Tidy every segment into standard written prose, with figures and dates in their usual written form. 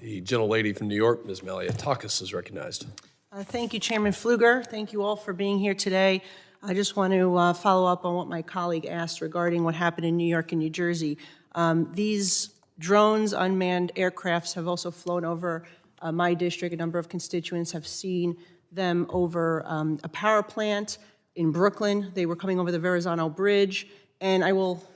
The gentlelady from New York, Ms. Malliotakis, is recognized. Thank you, Chairman Pfluger. Thank you all for being here today. I just want to follow up on what my colleague asked regarding what happened in New York and New Jersey. These drones, unmanned aircrafts have also flown over my district. A number of constituents have seen them over a power plant in Brooklyn. They were coming over the Verrazano Bridge, and I will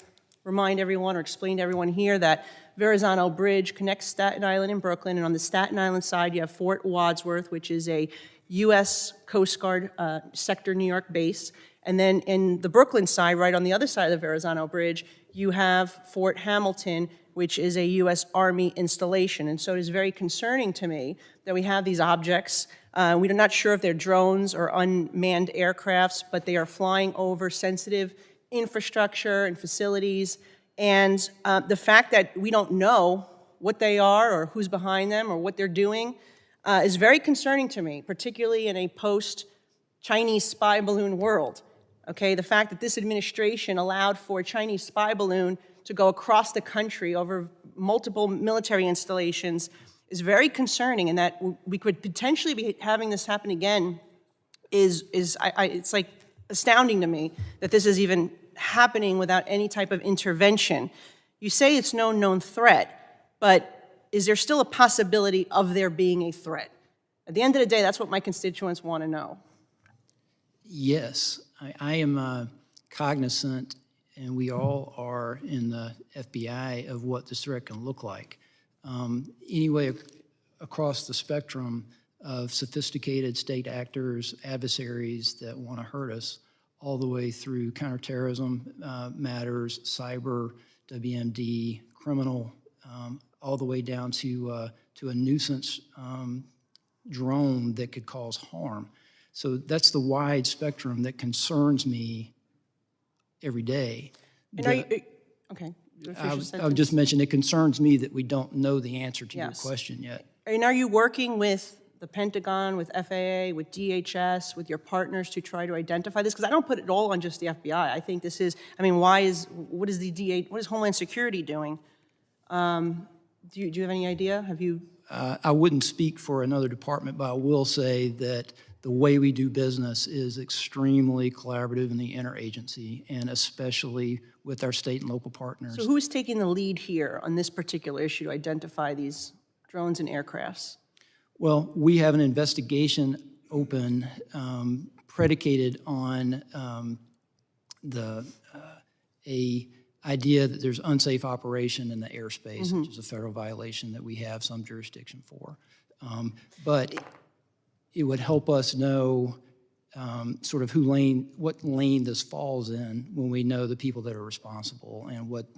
remind everyone or explain to everyone here that Verrazano Bridge connects Staten Island and Brooklyn, and on the Staten Island side you have Fort Wadsworth, which is a U.S. Coast Guard sector New York base, and then in the Brooklyn side, right on the other side of the Verrazano Bridge, you have Fort Hamilton, which is a U.S. Army installation. And so it is very concerning to me that we have these objects. We're not sure if they're drones or unmanned aircrafts, but they are flying over sensitive infrastructure and facilities. And the fact that we don't know what they are or who's behind them or what they're doing is very concerning to me, particularly in a post-Chinese spy balloon world. Okay, the fact that this administration allowed for a Chinese spy balloon to go across the country over multiple military installations is very concerning, and that we could potentially be having this happen again it's like astounding to me that this is even happening without any type of intervention. You say it's no known threat, but is there still a possibility of there being a threat? At the end of the day, that's what my constituents want to know. Yes, I am cognizant, and we all are in the FBI, of what this threat can look like. Anyway, across the spectrum of sophisticated state actors, adversaries that want to hurt us, all the way through counterterrorism matters, cyber, WMD, criminal, all the way down to a nuisance drone that could cause harm. So that's the wide spectrum that concerns me every day. Okay. I'll just mention, it concerns me that we don't know the answer to your question yet. And are you working with the Pentagon, with FAA, with DHS, with your partners to try to identify this? Because I don't put it all on just the FBI. I think this is, I mean, what is Homeland Security doing? Do you have any idea? Have you? I wouldn't speak for another department, but I will say that the way we do business is extremely collaborative in the interagency, and especially with our state and local partners. So who's taking the lead here on this particular issue to identify these drones and aircrafts? Well, we have an investigation open predicated on a idea that there's unsafe operation in the airspace, which is a federal violation that we have some jurisdiction for. But it would help us know sort of what lane this falls in when we know the people that are responsible and what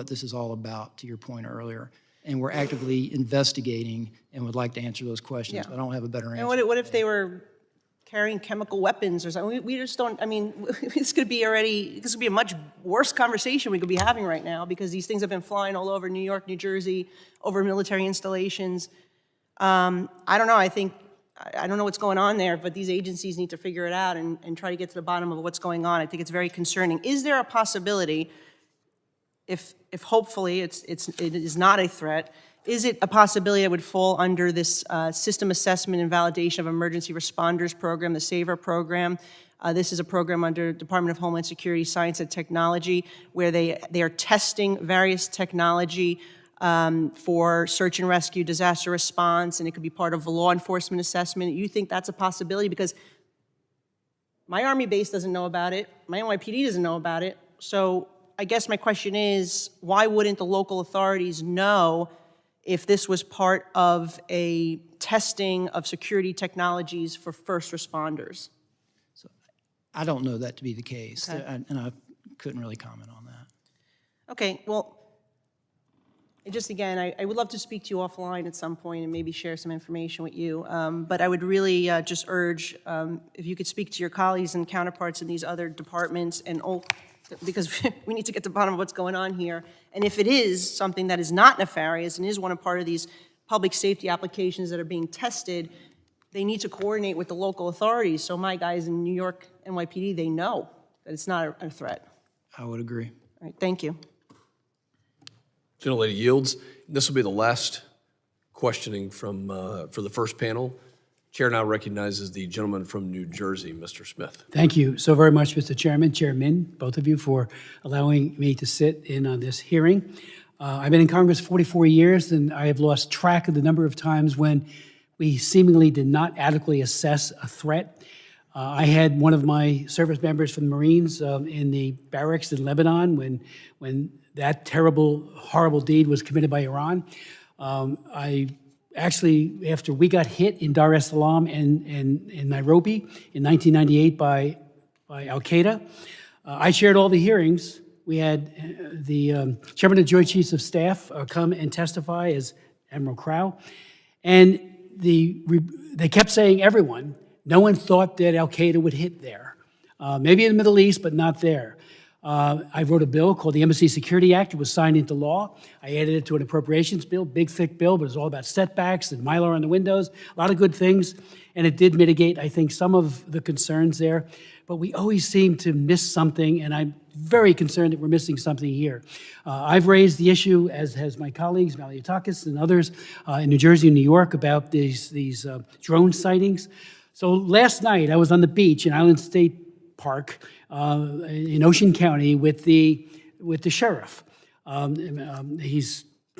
this is all about, to your point earlier. And we're actively investigating and would like to answer those questions, but I don't have a better answer. And what if they were carrying chemical weapons or something? We just don't, I mean, this could be a much worse conversation we could be having right now, because these things have been flying all over New York, New Jersey, over military installations. I don't know, I don't know what's going on there, but these agencies need to figure it out and try to get to the bottom of what's going on. I think it's very concerning. Is there a possibility, if hopefully it is not a threat, is it a possibility it would fall under this System Assessment and Validation of Emergency Responders program, the SAVER program? This is a program under Department of Homeland Security, Science and Technology, where they are testing various technology for search and rescue, disaster response, and it could be part of a law enforcement assessment. You think that's a possibility? Because my Army base doesn't know about it, my NYPD doesn't know about it, so I guess my question is, why wouldn't the local authorities know if this was part of a testing of security technologies for first responders? So I don't know that to be the case, Okay. and I couldn't really comment on that. Okay, well, just again, I would love to speak to you offline at some point and maybe share some information with you, but I would really just urge if you could speak to your colleagues and counterparts in these other departments, and because we need to get to the bottom of what's going on here. And if it is something that is not nefarious and is one of part of these public safety applications that are being tested, they need to coordinate with the local authorities. So my guys in New York NYPD, they know that it's not a threat. I would agree. All right, thank you. Gentlelady yields. This will be the last questioning for the first panel. Chair now recognizes the gentleman from New Jersey, Mr. Smith. Thank you so very much, Mr. Chairman, Chairman, both of you, for allowing me to sit in on this hearing. I've been in Congress 44 years, and I have lost track of the number of times when we seemingly did not adequately assess a threat. I had one of my service members from the Marines in the barracks in Lebanon when that terrible, horrible deed was committed by Iran. I actually, after we got hit in Dar es Salaam and in Nairobi in 1998 by Al-Qaeda, I chaired all the hearings. We had the chairman of the Joint Chiefs of Staff come and testify as Admiral Crow. And they kept saying, everyone, no one thought that Al-Qaeda would hit there. Maybe in the Middle East, but not there. I wrote a bill called the Embassy Security Act. It was signed into law. I added it to an appropriations bill, big, thick bill, but it was all about setbacks and Mylar on the windows, a lot of good things. And it did mitigate, I think, some of the concerns there. But we always seem to miss something, and I'm very concerned that we're missing something here. I've raised the issue, as has my colleagues, Malliotakis and others in New Jersey and New York, about these drone sightings. So last night, I was on the beach in Island State Park in Ocean County with the sheriff.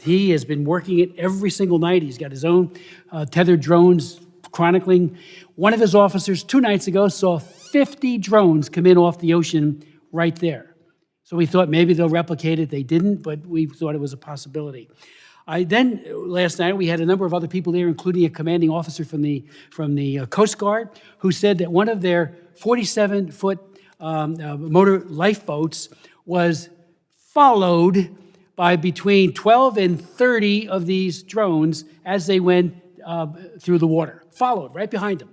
He has been working it every single night. He's got his own tethered drones chronicling. One of his officers 2 nights ago saw 50 drones come in off the ocean right there. So we thought maybe they'll replicate it. They didn't, but we thought it was a possibility. Last night, we had a number of other people there, including a commanding officer from the Coast Guard, who said that one of their 47-foot motor lifeboats was followed by between 12 and 30 of these drones as they went through the water, followed right behind them.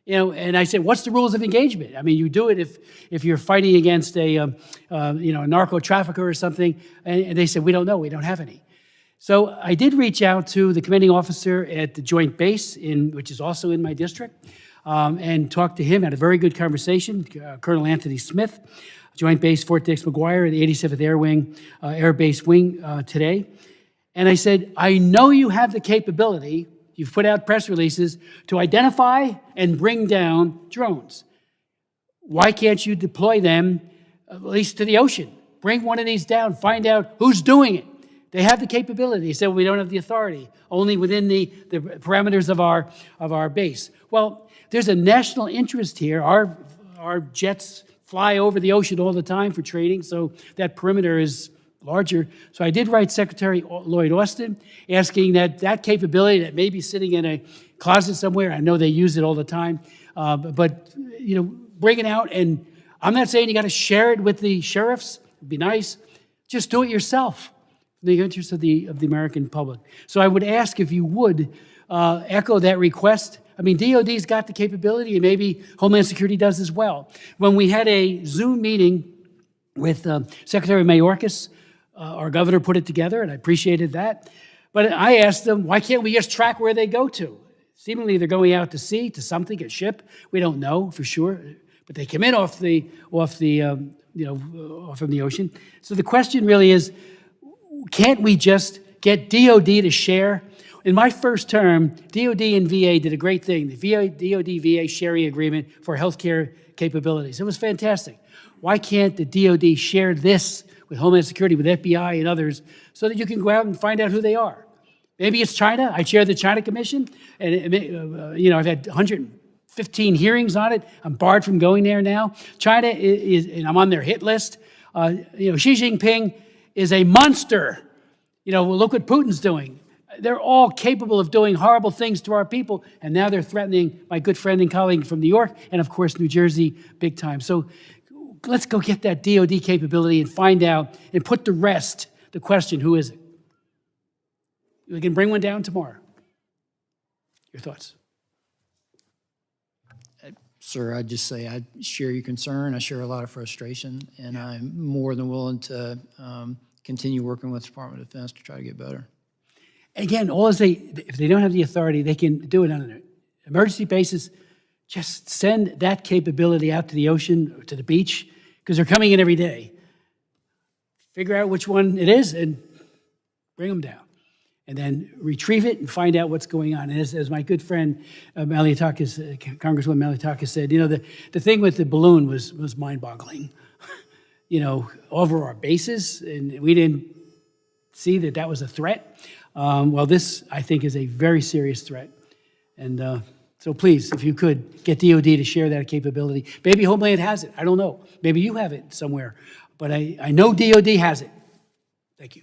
And I said, what's the rules of engagement? I mean, you do it if you're fighting against a narco trafficker or something. And they said, we don't know, we don't have any. So I did reach out to the commanding officer at the Joint Base, which is also in my district, and talked to him, had a very good conversation, Colonel Anthony Smith, Joint Base Fort Dix McGuire, the 87th Air Wing, Air Base Wing today. And I said, I know you have the capability, you've put out press releases, to identify and bring down drones. Why can't you deploy them, at least to the ocean? Bring one of these down, find out who's doing it. They have the capability. They said, well, we don't have the authority, only within the parameters of our base. Well, there's a national interest here. Our jets fly over the ocean all the time for training, so that perimeter is larger. So I did write Secretary Lloyd Austin asking that capability that may be sitting in a closet somewhere, I know they use it all the time, but bring it out. And I'm not saying you got to share it with the sheriffs. It'd be nice. Just do it yourself in the interest of the American public. So I would ask if you would echo that request. I mean, DOD's got the capability, and maybe Homeland Security does as well. When we had a Zoom meeting with Secretary Malliotakis, our governor put it together, and I appreciated that. But I asked them, why can't we just track where they go to? Seemingly they're going out to sea, to something, a ship. We don't know for sure, but they come in off from the ocean. So the question really is, can't we just get DOD to share? In my first term, DOD and VA did a great thing, the DOD-VA sharing agreement for healthcare capabilities. It was fantastic. Why can't the DOD share this with Homeland Security, with FBI and others, so that you can go out and find out who they are? Maybe it's China. I chair the China Commission, and I've had 115 hearings on it. I'm barred from going there now. China is, and I'm on their hit list. Xi Jinping is a monster. Look what Putin's doing. They're all capable of doing horrible things to our people, and now they're threatening my good friend and colleague from New York, and of course, New Jersey, big time. So let's go get that DOD capability and find out and put to rest the question, who is it? We can bring one down tomorrow. Your thoughts? Sir, I'd just say I share your concern. I share a lot of frustration, and I'm more than willing to continue working with the Department of Defense to try to get better. Again, if they don't have the authority, they can do it on an emergency basis. Just send that capability out to the ocean, or to the beach, because they're coming in every day. Figure out which one it is and bring them down. and then retrieve it and find out what's going on. And as my good friend Malliotakis, Congresswoman Malliotakis said, the thing with the balloon was mind-boggling. Over our bases, and we didn't see that was a threat. Well, this, I think, is a very serious threat. And so please, if you could, get DOD to share that capability. Maybe Homeland has it. I don't know. Maybe you have it somewhere. But I know DOD has it. Thank you.